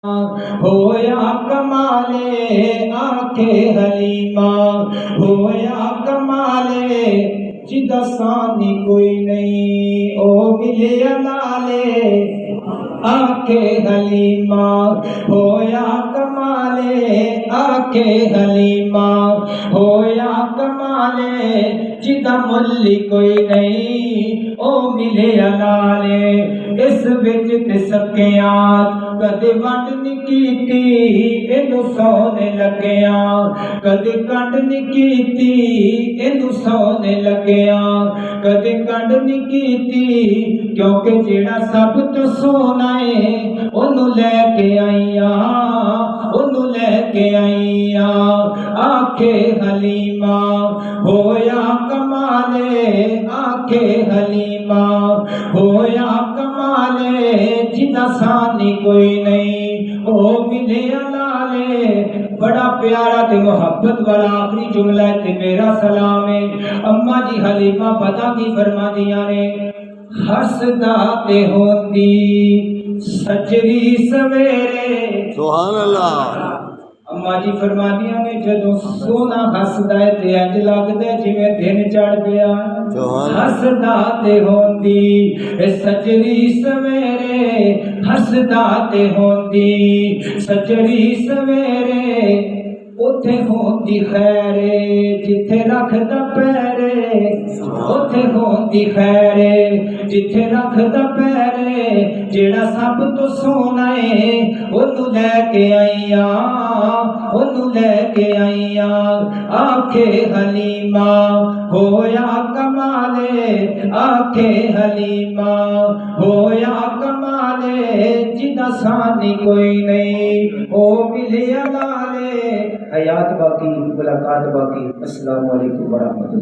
होया कमाले आखे हलीमा, होया कमाले जिदा सानी कोई नहीं, ओ मिले अलाले आखे हलीमा। होया कमाले आखे हलीमा, होया कमाले जिदा मुल्ली कोई नहीं, ओ मिले अलाले। इस विच ते सकिया कदे वंड नी कीती, इनू सौने लग्या कदे कंड नी कीती, इनू सौने लग्या कदे कंड नी कीती। क्योंकि जेड़ा सब तो सोना है ओनू लैके आईया, ओनू लैके आईया आखे हलीमा। होया कमाले आखे हलीमा, होया कमाले जिदा सानी कोई नहीं, ओ मिले अलाले। बड़ा प्यारा ते मोहब्बत वाला आखिरी जुमला है ते मेरा सलाम है। अम्मा जी हलीमा पता की फरमा दिया ने, हसदा ते होंदी सजरी सवेरे। सुभान अल्लाह। अम्मा जी फरमा दिया ने जदों सोना हसदा है ते इंज लगदा जिवें दिन चढ़ गया। हसदा ते होंदी सजरी सवेरे, हसदा ते होंदी सजरी सवेरे। उथे होंदी खैरे जिथे रखदा पैरे, उथे होंदी खैरे जिथे रखदा पैरे। जेड़ा सब तो सोना है ओनू लैके आईया, ओनू लैके आईया आखे हलीमा। होया कमाले आखे हलीमा, होया कमाले जिदा सानी कोई नहीं, ओ मिले अलाले। हयात बाकी मुलाकात बाकी। अस्सलाम वालेकुम व रहमतुल्लाह।